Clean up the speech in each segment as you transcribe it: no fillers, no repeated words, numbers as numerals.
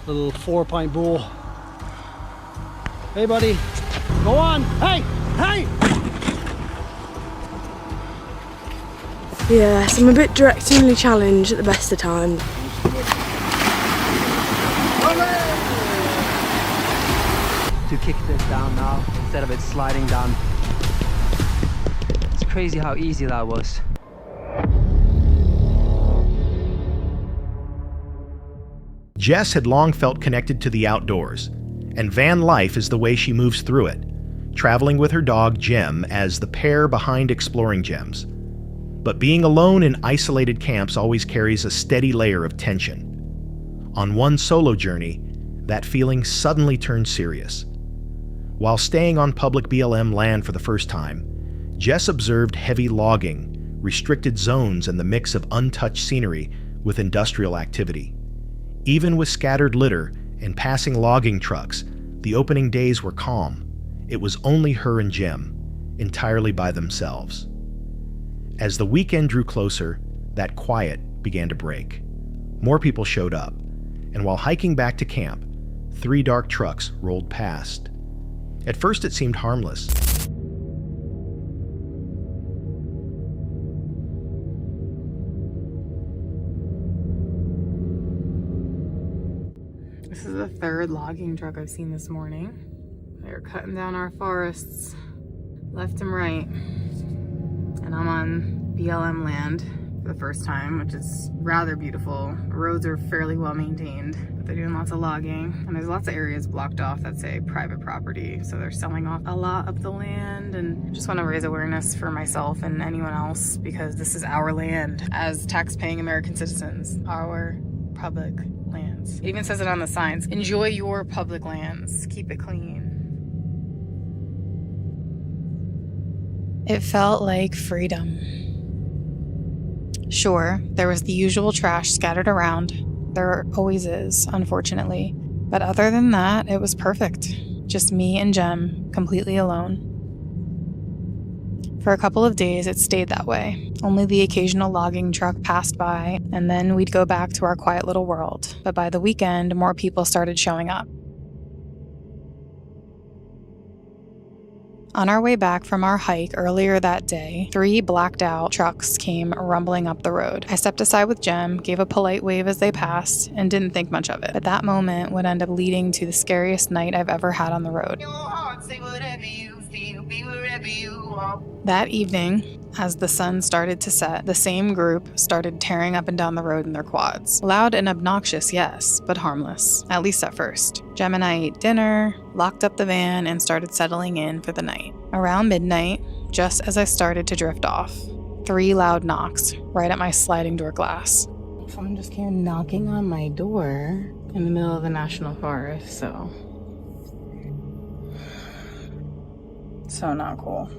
Little 4-pint bowl. Hey buddy, go on. Hey, hey! Yes, I'm a bit directionally challenged at the best of times. To kick this down now instead of it sliding down. It's crazy how easy that was. Jess had long felt connected to the outdoors, and van life is the way she moves through it, traveling with her dog Jem as the pair behind exploring gems. But being alone in isolated camps always carries a steady layer of tension. On one solo journey, that feeling suddenly turned serious. While staying on public BLM land for the first time, Jess observed heavy logging, restricted zones, and the mix of untouched scenery with industrial activity. Even with scattered litter and passing logging trucks, the opening days were calm. It was only her and Jem, entirely by themselves. As the weekend drew closer, that quiet began to break. More people showed up, and while hiking back to camp, 3 dark trucks rolled past. At first it seemed harmless. This is the 3rd logging truck I've seen this morning. They're cutting down our forests left and right. And I'm on BLM land for the first time, which is rather beautiful. The roads are fairly well maintained, but they're doing lots of logging. And there's lots of areas blocked off that say private property. So they're selling off a lot of the land, and just want to raise awareness for myself and anyone else, because this is our land as tax-paying American citizens, our public lands. It even says it on the signs. Enjoy your public lands. Keep it clean. It felt like freedom. Sure, there was the usual trash scattered around. There always is, unfortunately. But other than that, it was perfect. Just me and Jem, completely alone. For a couple of days, it stayed that way. Only the occasional logging truck passed by, and then we'd go back to our quiet little world. But by the weekend, more people started showing up. On our way back from our hike earlier that day, 3 blacked out trucks came rumbling up the road. I stepped aside with Jem, gave a polite wave as they passed, and didn't think much of it. But that moment would end up leading to the scariest night I've ever had on the road. That evening, as the sun started to set, the same group started tearing up and down the road in their quads. Loud and obnoxious, yes, but harmless, at least at first. Jem and I ate dinner, locked up the van, and started settling in for the night. Around midnight, just as I started to drift off, 3 loud knocks right at my sliding door glass. Someone just came knocking on my door in the middle of the national forest, so not cool.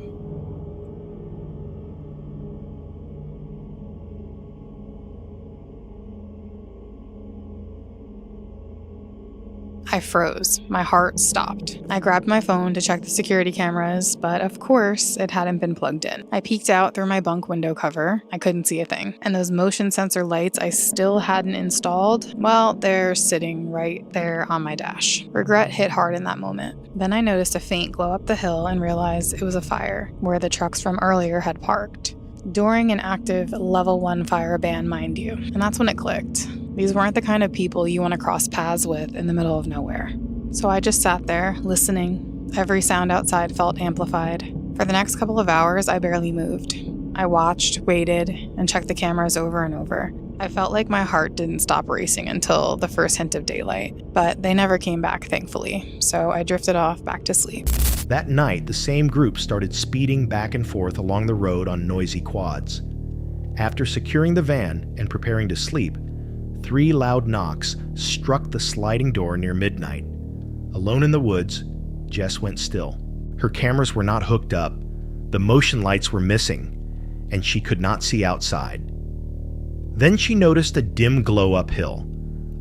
I froze. My heart stopped. I grabbed my phone to check the security cameras, but of course, it hadn't been plugged in. I peeked out through my bunk window cover. I couldn't see a thing. And those motion sensor lights I still hadn't installed, well, they're sitting right there on my dash. Regret hit hard in that moment. Then I noticed a faint glow up the hill and realized it was a fire, where the trucks from earlier had parked. During an active level 1 fire ban, mind you. And that's when it clicked. These weren't the kind of people you want to cross paths with in the middle of nowhere. So I just sat there, listening. Every sound outside felt amplified. For the next couple of hours, I barely moved. I watched, waited, and checked the cameras over and over. I felt like my heart didn't stop racing until the first hint of daylight. But they never came back, thankfully. So I drifted off back to sleep. That night, the same group started speeding back and forth along the road on noisy quads. After securing the van and preparing to sleep, 3 loud knocks struck the sliding door near midnight. Alone in the woods, Jess went still. Her cameras were not hooked up, the motion lights were missing, and she could not see outside. Then she noticed a dim glow uphill,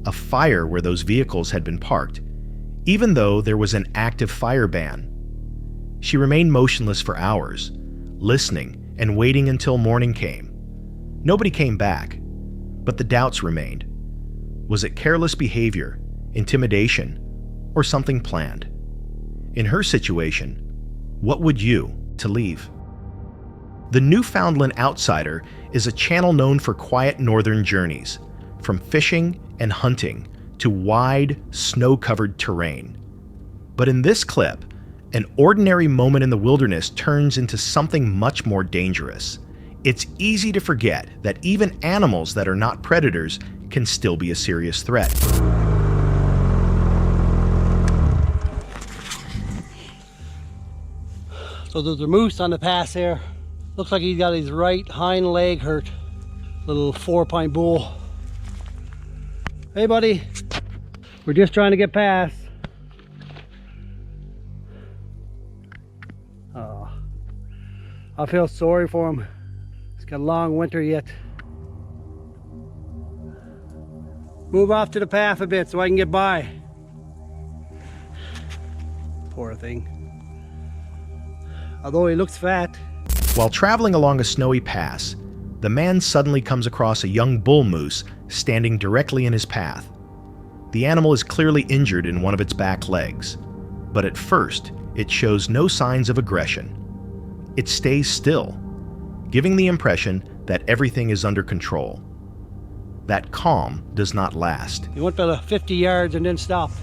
a fire where those vehicles had been parked, even though there was an active fire ban. She remained motionless for hours, listening and waiting until morning came. Nobody came back, but the doubts remained. Was it careless behavior, intimidation, or something planned. In her situation, what would you to leave? The Newfoundland Outsider is a channel known for quiet northern journeys, from fishing and hunting to wide, snow-covered terrain. But in this clip, an ordinary moment in the wilderness turns into something much more dangerous. It's easy to forget that even animals that are not predators can still be a serious threat. So there's a moose on the pass here. Looks like he's got his right hind leg hurt. Little 4-point bull. Hey buddy, we're just trying to get past. Oh, I feel sorry for him. He's got a long winter yet. Move off to the path a bit so I can get by. Poor thing. Although he looks fat. While traveling along a snowy pass, the man suddenly comes across a young bull moose standing directly in his path. The animal is clearly injured in one of its back legs, but at first, it shows no signs of aggression. It stays still, giving the impression that everything is under control. That calm does not last. He went about 50 yards and then stopped.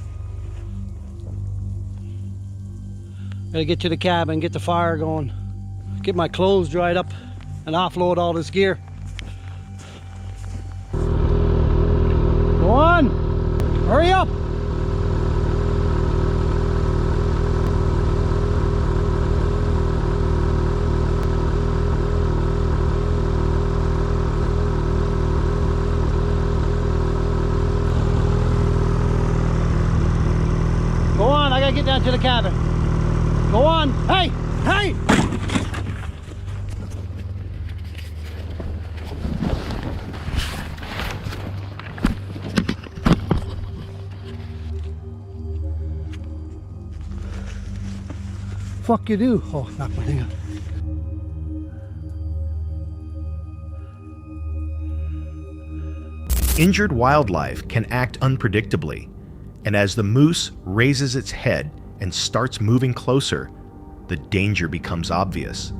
Gotta get to the cabin, get the fire going, get my clothes dried up, and offload all this gear. Go on! Hurry up! Go on, I gotta get down to the cabin. Go on! Hey! Hey! Fuck you do? Oh, knock my thing out. Injured wildlife can act unpredictably, and as the moose raises its head and starts moving closer, the danger becomes obvious.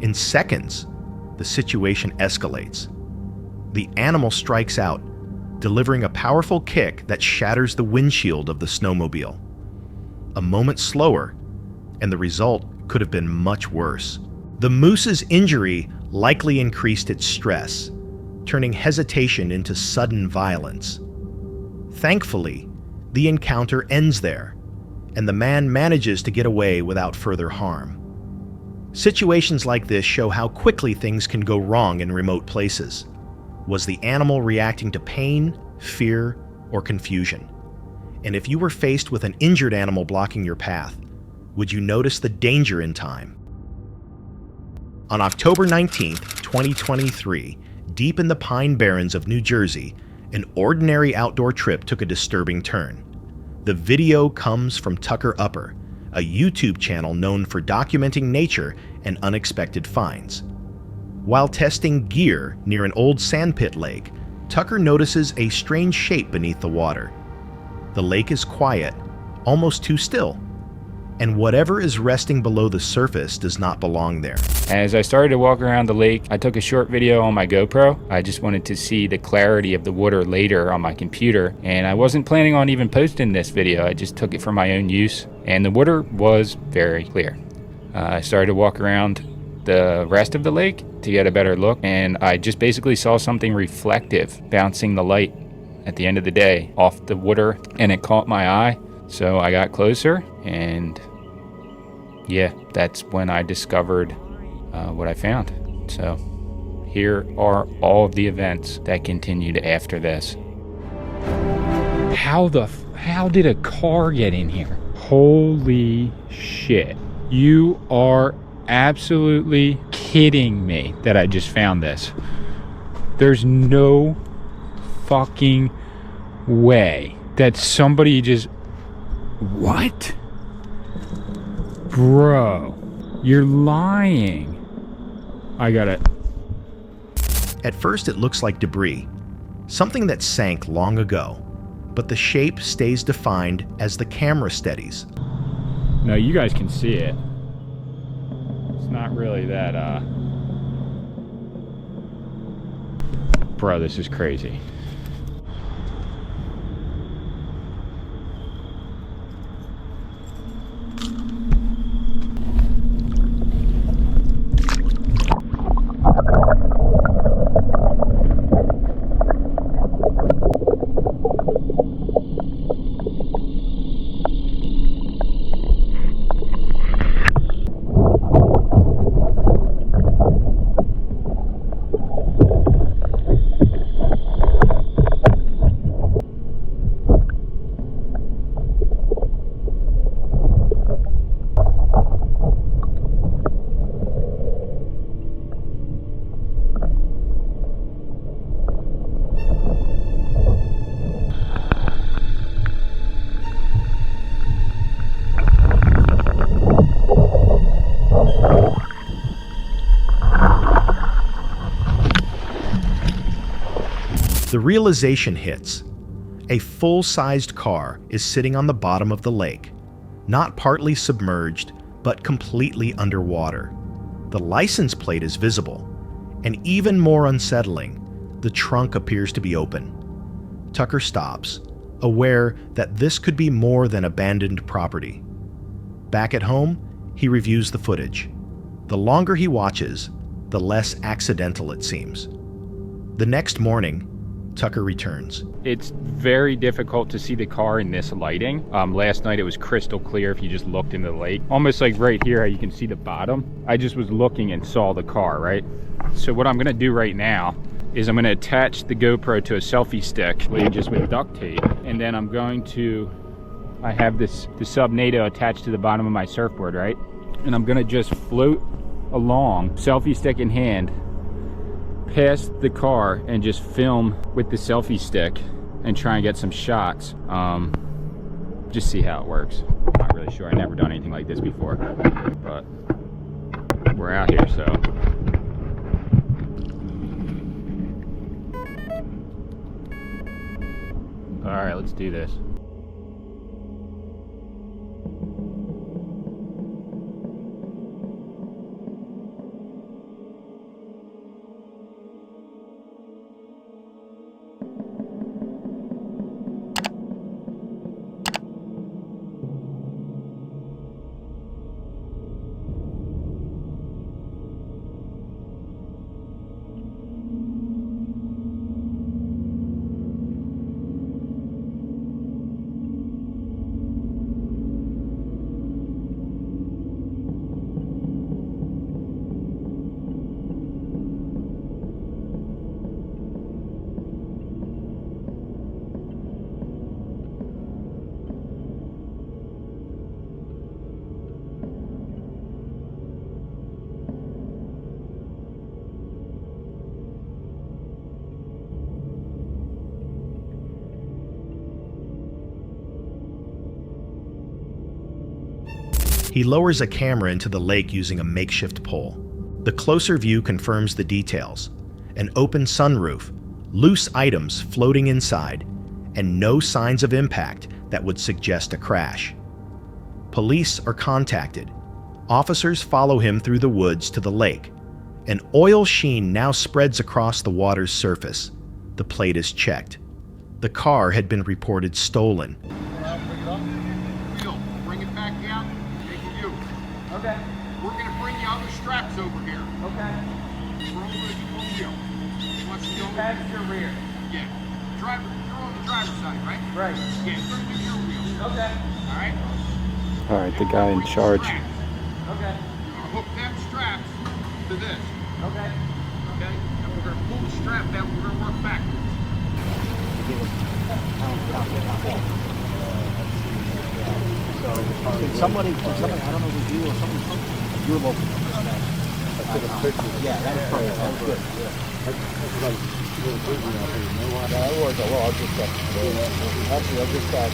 In seconds, the situation escalates. The animal strikes out, delivering a powerful kick that shatters the windshield of the snowmobile. A moment slower, and the result could have been much worse. The moose's injury likely increased its stress, turning hesitation into sudden violence. Thankfully, the encounter ends there, and the man manages to get away without further harm. Situations like this show how quickly things can go wrong in remote places. Was the animal reacting to pain, fear, or confusion? And if you were faced with an injured animal blocking your path, would you notice the danger in time? On October 19th, 2023, deep in the Pine Barrens of New Jersey, an ordinary outdoor trip took a disturbing turn. The video comes from Tucker Upper, a YouTube channel known for documenting nature and unexpected finds. While testing gear near an old sandpit lake, Tucker notices a strange shape beneath the water. The lake is quiet, almost too still, and whatever is resting below the surface does not belong there. As I started to walk around the lake, I took a short video on my GoPro. I just wanted to see the clarity of the water later on my computer, and I wasn't planning on even posting this video. I just took it for my own use, and the water was very clear. I started to walk around the rest of the lake to get a better look, and I just basically saw something reflective bouncing the light at the end of the day off the water, and it caught my eye. So I got closer, and yeah, that's when I discovered what I found. So here are all of the events that continued after this. How did a car get in here? Holy shit. You are absolutely kidding me that I just found this. There's no fucking way that somebody just... What? Bro, you're lying. I got it. At first, it looks like debris, something that sank long ago. but the shape stays defined as the camera steadies. No, you guys can see it. It's not really that, Bro, this is crazy. The realization hits. A full-sized car is sitting on the bottom of the lake, not partly submerged, but completely underwater. The license plate is visible, and even more unsettling, the trunk appears to be open. Tucker stops, aware that this could be more than abandoned property. Back at home, he reviews the footage. The longer he watches, the less accidental it seems. The next morning, Tucker returns. It's very difficult to see the car in this lighting. Last night it was crystal clear if you just looked into the lake. Almost like right here how you can see the bottom. I just was looking and saw the car, right? So what I'm gonna do right now is I'm gonna attach the GoPro to a selfie stick, just with duct tape. And then I'm going to, I have the sub NATO attached to the bottom of my surfboard, right? And I'm gonna just float along, selfie stick in hand, past the car and just film with the selfie stick and try and get some shots. Just see how it works. I'm not really sure. I've never done anything like this before, but we're out here, so. All right, let's do this. He lowers a camera into the lake using a makeshift pole. The closer view confirms the details: an open sunroof, loose items floating inside, and no signs of impact that would suggest a crash. Police are contacted. Officers follow him through the woods to the lake. An oil sheen now spreads across the water's surface. The plate is checked. The car had been reported stolen. Bring it back down. Okay. We're going to bring the other straps over here. Okay. We're over the wheel. Wants to go over. That's your rear. Yeah. Driver, you're on the driver's side, right? Right. Yeah, we're going to do your wheel. Okay. All right? All right, the guy in charge. Okay. You're going to hook them straps to this. Okay. Okay? And we're going to pull the strap down. We're going to work backwards. Can somebody, I don't know if you or someone, you're local. Yeah, that is perfect. That was good. Yeah, I was. Well, I just got. Actually, I just got.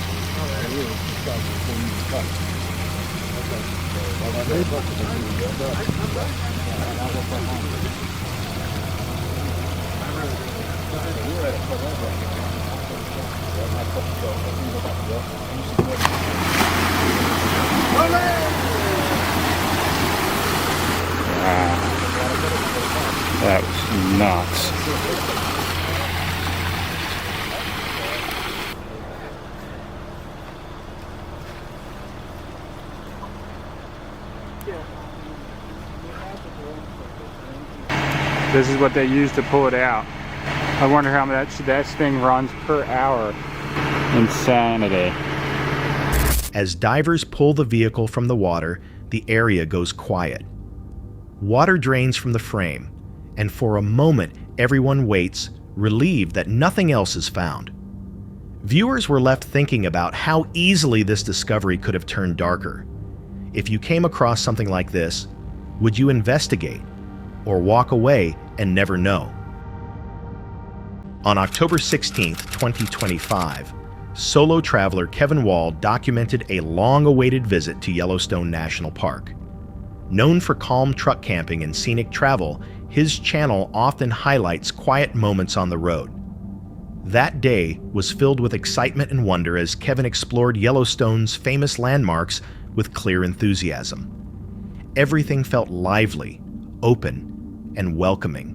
That was nuts. This is what they use to pull it out. I wonder how much that thing runs per hour. Insanity. As divers pull the vehicle from the water, the area goes quiet. Water drains from the frame, and for a moment everyone waits, relieved that nothing else is found. Viewers were left thinking about how easily this discovery could have turned darker. If you came across something like this, would you investigate or walk away and never know? On October 16, 2025, solo traveler Kevin Wall documented a long-awaited visit to Yellowstone National Park. Known for calm truck camping and scenic travel, his channel often highlights quiet moments on the road. That day was filled with excitement and wonder as Kevin explored Yellowstone's famous landmarks with clear enthusiasm. Everything felt lively, open, and welcoming.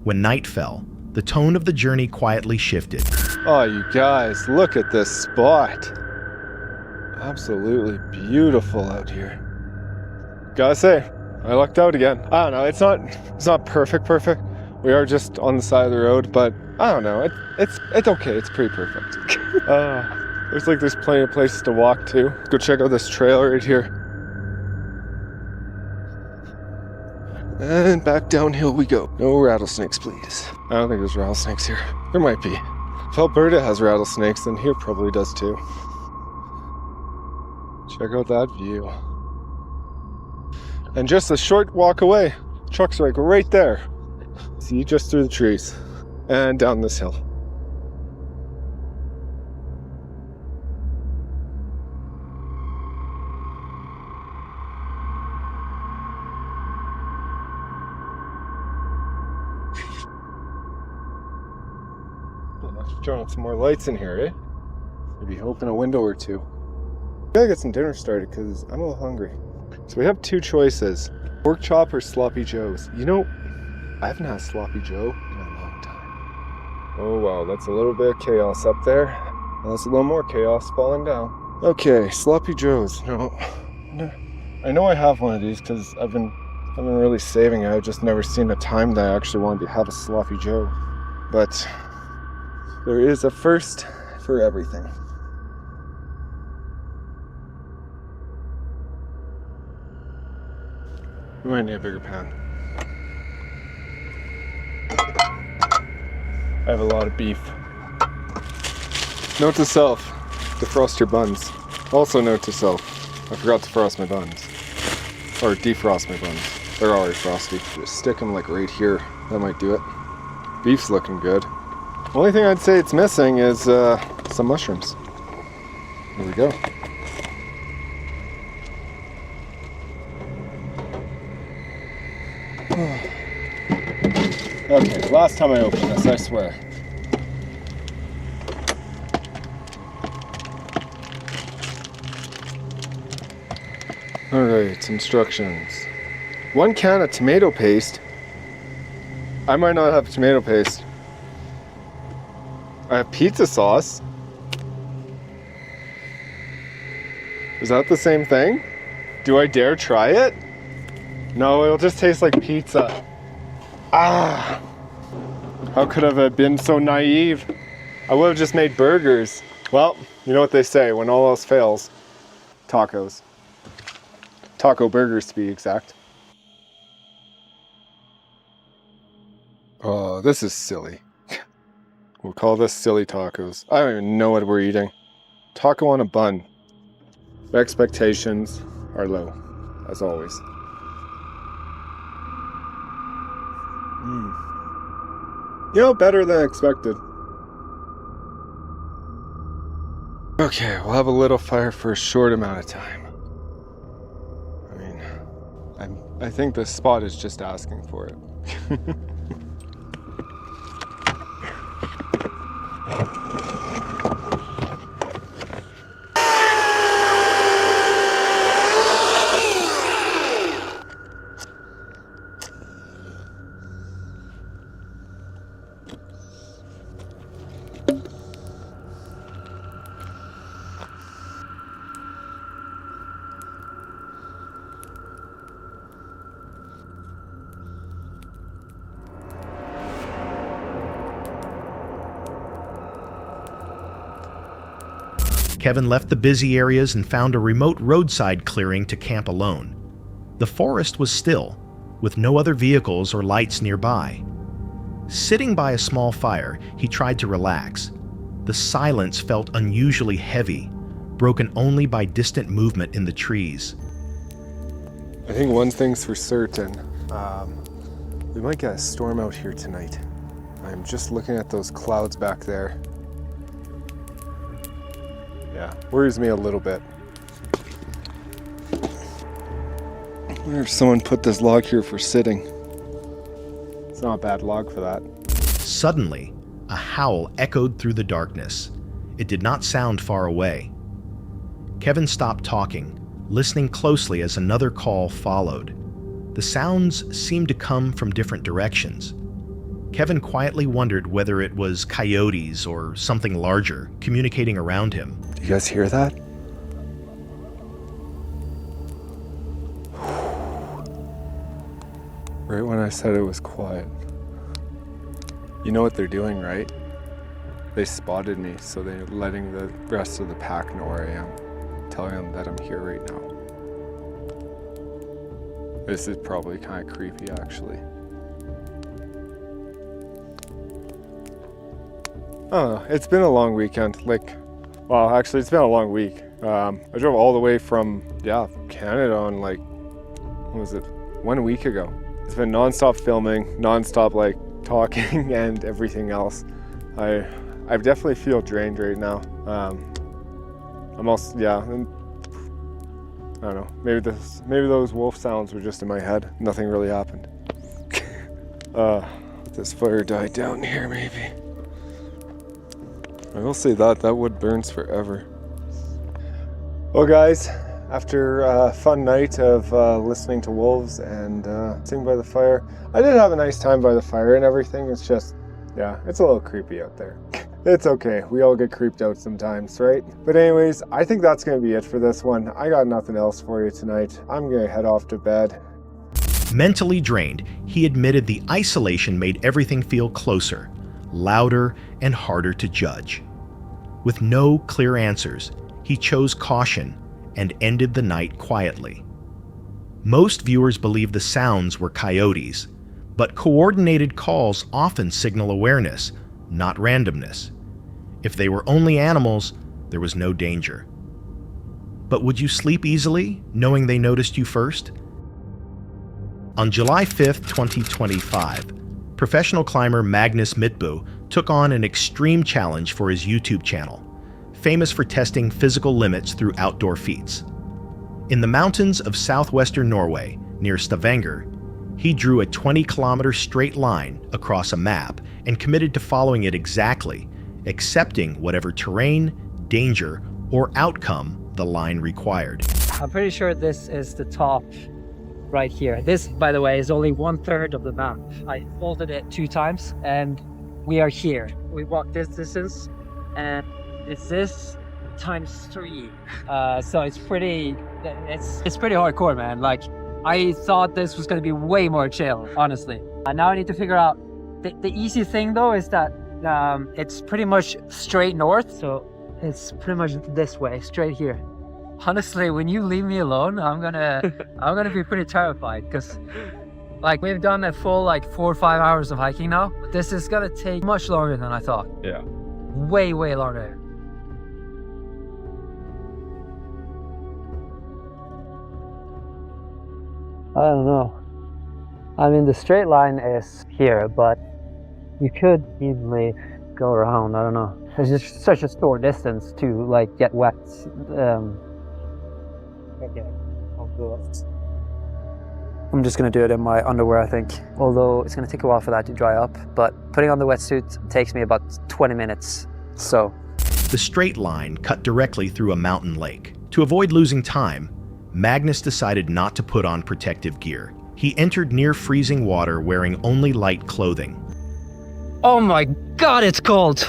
When night fell, the tone of the journey quietly shifted. Oh, you guys, look at this spot. Absolutely beautiful out here. Gotta say, I lucked out again. I don't know, it's not perfect. We are just on the side of the road, but I don't know, it's okay, it's pretty perfect. Looks like there's plenty of places to walk to. Let's go check out this trail right here. And back downhill we go. No rattlesnakes, please. I don't think there's rattlesnakes here. There might be. If Alberta has rattlesnakes, then here probably does too. Check out that view. And just a short walk away, truck's like right there. See, just through the trees and down this hill. Turn on some more lights in here, eh? Maybe open a window or two. Gotta get some dinner started because I'm a little hungry. So we have two choices: pork chop or sloppy joes. You know, I haven't had sloppy joe in a long time. Oh wow, that's a little bit of chaos up there. And that's a little more chaos falling down. Okay, sloppy joes. No, I know I have one of these because I've been really saving it. I've just never seen a time that I actually wanted to have a sloppy joe. But there is a first for everything. We might need a bigger pan. I have a lot of beef. Note to self, defrost your buns. Also note to self, I forgot to frost my buns. Or defrost my buns. They're already frosty. Just stick them like right here. That might do it. Beef's looking good. Only thing I'd say it's missing is some mushrooms. Here we go. Okay, last time I opened this, I swear. Alright, instructions. 1 can of tomato paste. I might not have tomato paste. I have pizza sauce. Is that the same thing? Do I dare try it? No, it'll just taste like pizza. Ah! How could I have been so naive? I would have just made burgers. Well, you know what they say, when all else fails, tacos. Taco burgers to be exact. Oh, this is silly. We'll call this silly tacos. I don't even know what we're eating. Taco on a bun. My expectations are low, as always. You know, better than expected. Okay, we'll have a little fire for a short amount of time. I mean, I think this spot is just asking for it. Kevin left the busy areas and found a remote roadside clearing to camp alone. The forest was still, with no other vehicles or lights nearby. Sitting by a small fire, he tried to relax. The silence felt unusually heavy, broken only by distant movement in the trees. I think one thing's for certain. We might get a storm out here tonight. I'm just looking at those clouds back there. Yeah, worries me a little bit. I wonder if someone put this log here for sitting. It's not a bad log for that. Suddenly, a howl echoed through the darkness. It did not sound far away. Kevin stopped talking, listening closely as another call followed. The sounds seemed to come from different directions. Kevin quietly wondered whether it was coyotes or something larger communicating around him. Do you guys hear that? Right when I said it was quiet. You know what they're doing, right? They spotted me, so they're letting the rest of the pack know where I am, telling them that I'm here right now. This is probably kind of creepy, actually. I don't know, it's been a long weekend. Well, actually, it's been a long week. I drove all the way from, Canada on 1 week ago. It's been nonstop filming, nonstop talking and everything else. I definitely feel drained right now. I'm also, and I don't know, maybe those wolf sounds were just in my head. Nothing really happened. This fire died down here, maybe. I will say that wood burns forever. Well guys, after a fun night of listening to wolves and sitting by the fire, I did have a nice time by the fire and everything. It's just, it's a little creepy out there. It's okay, we all get creeped out sometimes, right? But anyways, I think that's gonna be it for this one. I got nothing else for you tonight. I'm gonna head off to bed. Mentally drained, he admitted the isolation made everything feel closer, louder, and harder to judge. With no clear answers, he chose caution and ended the night quietly. Most viewers believe the sounds were coyotes, but coordinated calls often signal awareness, not randomness. If they were only animals, there was no danger. But would you sleep easily, knowing they noticed you first? On July 5th, 2025, professional climber Magnus Midtbø took on an extreme challenge for his YouTube channel, famous for testing physical limits through outdoor feats. In the mountains of southwestern Norway, near Stavanger, he drew a 20-kilometer straight line across a map and committed to following it exactly, accepting whatever terrain, danger, or outcome the line required. I'm pretty sure this is the top right here. This, by the way, is only 1/3 of the map. I folded it 2 times and we are here. We walked this distance and it's this times 3. So it's pretty hardcore, man. I thought this was gonna be way more chill, honestly. Now I need to figure out, the easy thing though is that it's pretty much straight north. So it's pretty much this way, straight here. Honestly, when you leave me alone, I'm gonna be pretty terrified, because we've done a full 4 or 5 hours of hiking now. This is gonna take much longer than I thought. Yeah. Way longer. I don't know. I mean, the straight line is here, but you could easily go around. I don't know. It's just such a short distance to get wet. Okay, I'll go up. I'm just gonna do it in my underwear, I think. Although it's gonna take a while for that to dry up, but putting on the wetsuit takes me about 20 minutes, so. The straight line cut directly through a mountain lake. To avoid losing time, Magnus decided not to put on protective gear. He entered near freezing water wearing only light clothing. Oh my God, it's cold.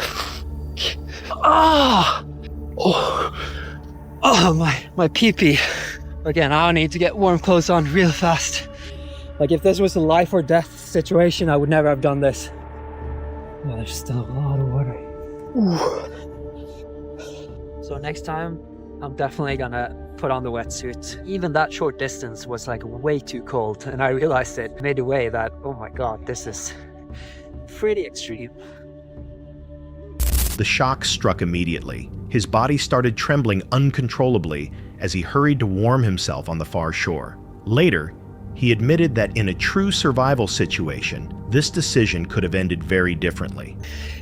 My pee-pee. Again, I need to get warm clothes on real fast. If this was a life or death situation, I would never have done this. Oh, there's still a lot of water. Ooh. So next time, I'm definitely gonna put on the wetsuit. Even that short distance was like way too cold, and I realized it midway that, oh my god, this is pretty extreme. The shock struck immediately. His body started trembling uncontrollably as he hurried to warm himself on the far shore. Later, he admitted that in a true survival situation, this decision could have ended very differently.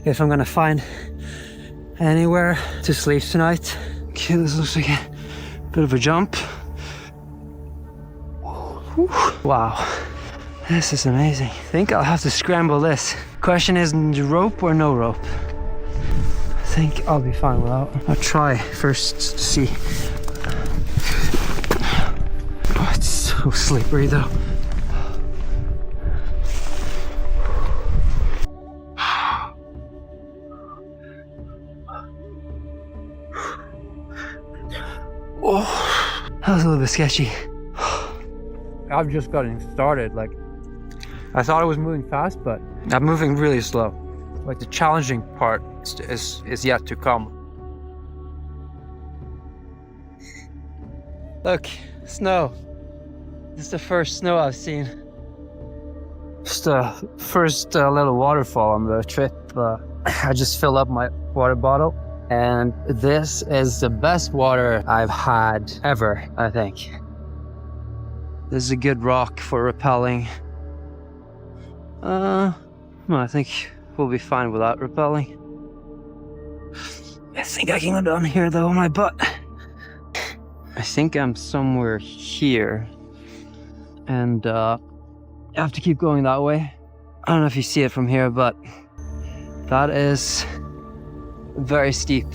If I'm gonna find anywhere to sleep tonight. Okay, this looks like a bit of a jump. Wow, this is amazing. I think I'll have to scramble this. Question is, rope or no rope? I think I'll be fine without. I'll try first to see. Oh, it's so slippery though. Oh, that was a little bit sketchy. I've just gotten started. Like, I thought I was moving fast, but I'm moving really slow. Like, the challenging part is yet to come. Look, snow. This is the first snow I've seen. Just the first little waterfall on the trip. I just filled up my water bottle. And this is the best water I've had ever, I think. This is a good rock for rappelling. I think we'll be fine without rappelling. I think I can go down here though, on my butt. I think I'm somewhere here. And I have to keep going that way. I don't know if you see it from here, but that is very steep.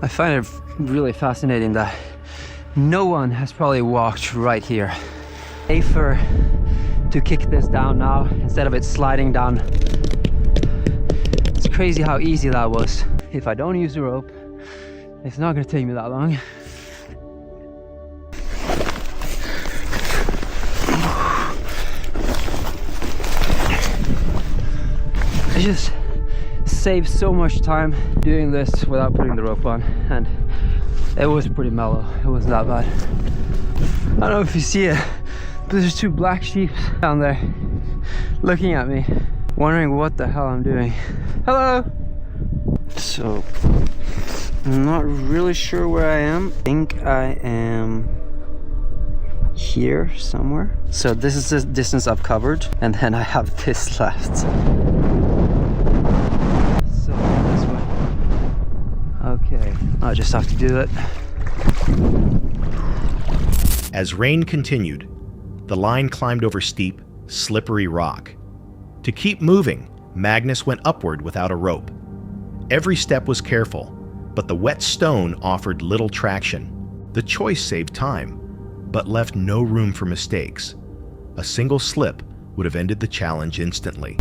I find it really fascinating that no one has probably walked right here. Safer to kick this down now instead of it sliding down. It's crazy how easy that was. If I don't use the rope, it's not gonna take me that long. I just saved so much time doing this without putting the rope on, and it was pretty mellow. It wasn't that bad. I don't know if you see it, but there's two black sheep down there looking at me, wondering what the hell I'm doing. Hello! So, I'm not really sure where I am. I think I am here somewhere. So this is the distance I've covered, and then I have this left. Okay, I just have to do it. As rain continued, the line climbed over steep, slippery rock. To keep moving, Magnus went upward without a rope. Every step was careful, but the wet stone offered little traction. The choice saved time, but left no room for mistakes. A single slip would have ended the challenge instantly.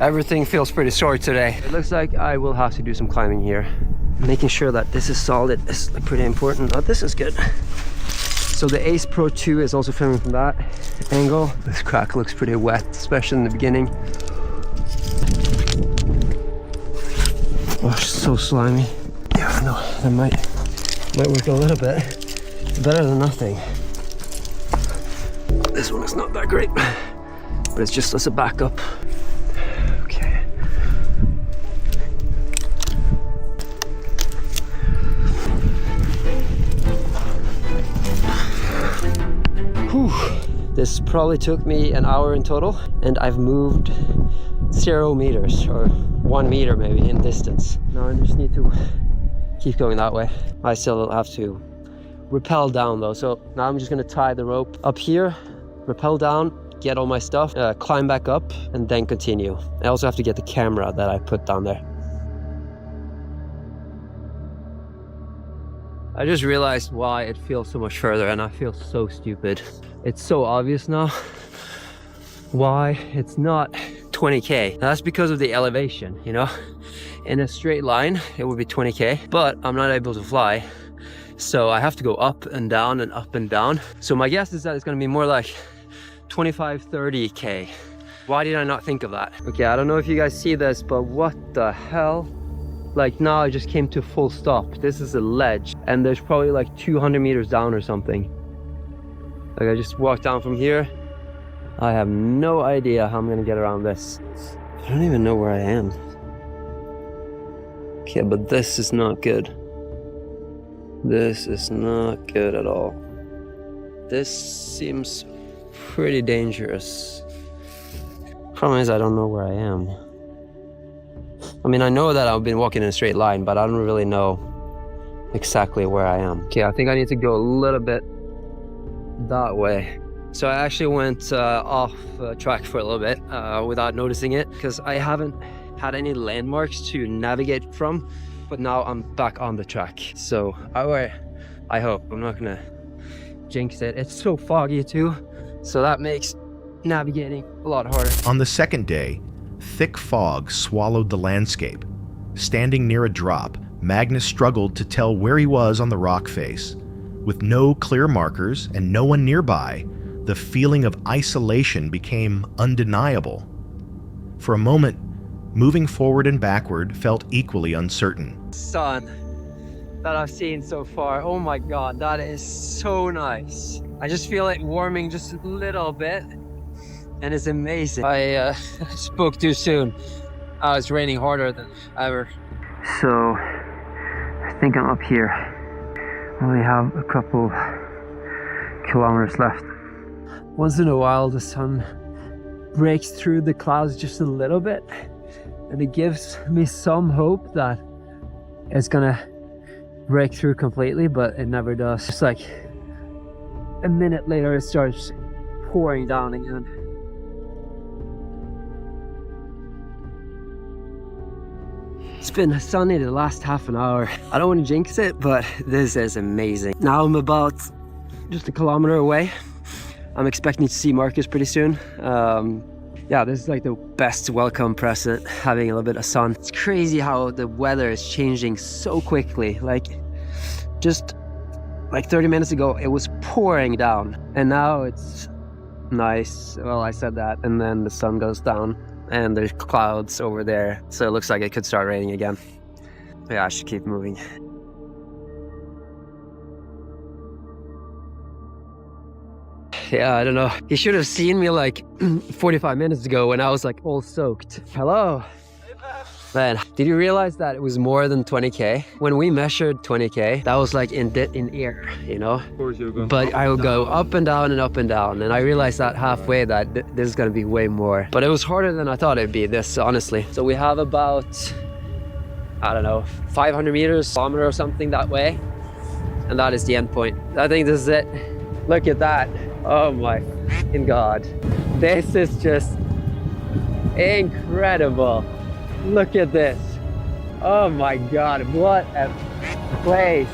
Everything feels pretty sore today. It looks like I will have to do some climbing here. Making sure that this is solid is pretty important. Oh, this is good. So the Ace Pro 2 is also filming from that angle. This crack looks pretty wet, especially in the beginning. Oh, it's so slimy. Yeah, no, that might work a little bit. It's better than nothing. This one is not that great, but it's just as a backup. Okay. Whew. This probably took me an hour in total, and I've moved 0 meters or 1 meter maybe in distance. Now I just need to keep going that way. I still have to rappel down though, so now I'm just gonna tie the rope up here, rappel down, get all my stuff, climb back up, and then continue. I also have to get the camera that I put down there. I just realized why it feels so much further, and I feel so stupid. It's so obvious now why it's not 20k. That's because of the elevation, you know? In a straight line, it would be 20k, but I'm not able to fly. So I have to go up and down and up and down. So my guess is that it's gonna be more like 25, 30k Why did I not think of that? Okay, I don't know if you guys see this, but what the hell? Like now I just came to a full stop. This is a ledge and there's probably like 200 meters down or something. Like I just walked down from here. I have no idea how I'm gonna get around this. I don't even know where I am. Okay, but this is not good. This is not good at all. This seems pretty dangerous. Problem is I don't know where I am. I mean, I know that I've been walking in a straight line, but I don't really know exactly where I am. Okay, I think I need to go a little bit that way. So I actually went off track for a little bit without noticing it because I haven't had any landmarks to navigate from, but now I'm back on the track. So I hope I'm not gonna jinx it. It's so foggy too, so that makes navigating a lot harder. On the second day, thick fog swallowed the landscape. Standing near a drop, Magnus struggled to tell where he was on the rock face. With no clear markers and no one nearby, the feeling of isolation became undeniable. For a moment, moving forward and backward felt equally uncertain. Sun that I've seen so far, oh my god, that is so nice. I just feel it warming just a little bit and it's amazing. I spoke too soon. It's raining harder than ever. So I think I'm up here. Only have a couple kilometers left. Once in a while the sun breaks through the clouds just a little bit and it gives me some hope that it's gonna break through completely, but it never does. Just like a minute later it starts pouring down again. It's been sunny the last half an hour. I don't want to jinx it, but this is amazing. Now I'm about just a kilometer away. I'm expecting to see Marcus pretty soon. Yeah, this is like the best welcome present, having a little bit of sun. It's crazy how the weather is changing so quickly. Like, just like 30 minutes ago, it was pouring down. And now it's nice. Well, I said that. And then the sun goes down and there's clouds over there. So it looks like it could start raining again. Yeah, I should keep moving. Yeah, I don't know. You should have seen me like 45 minutes ago when I was like all soaked. Hello. Man, did you realize that it was more than 20K? When we measured 20K, that was like in air, you know? Of course you're going. But I would go up and down and up and down. And I realized that halfway that this is gonna be way more. But it was harder than I thought it'd be, this, honestly. So we have about, I don't know, 500 meters, kilometer or something that way. And that is the end point. I think this is it. Look at that. Oh my fucking god. This is just incredible. Look at this. Oh my god, what a place.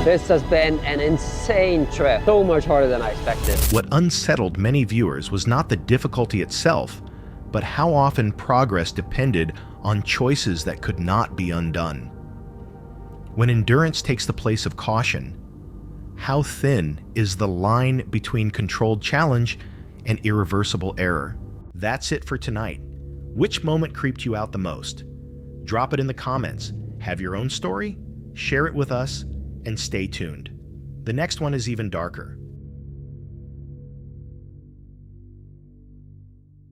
This has been an insane trip. So much harder than I expected. What unsettled many viewers was not the difficulty itself, but how often progress depended on choices that could not be undone. When endurance takes the place of caution, how thin is the line between controlled challenge and irreversible error? That's it for tonight. Which moment creeped you out the most? Drop it in the comments. Have your own story? Share it with us, and stay tuned. The next one is even darker.